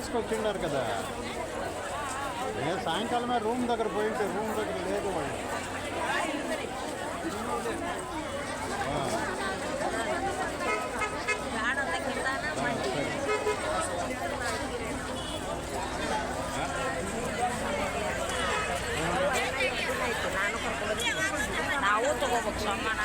క్లాస్కి వచ్చిండారు కదా. సాయంకాలమే రూమ్ దగ్గర పోయింటే రూమ్ దగ్గర లేదు వాళ్ళు. ನಾವು ತಗೋಬೇಕು ಸಮ್ಮನ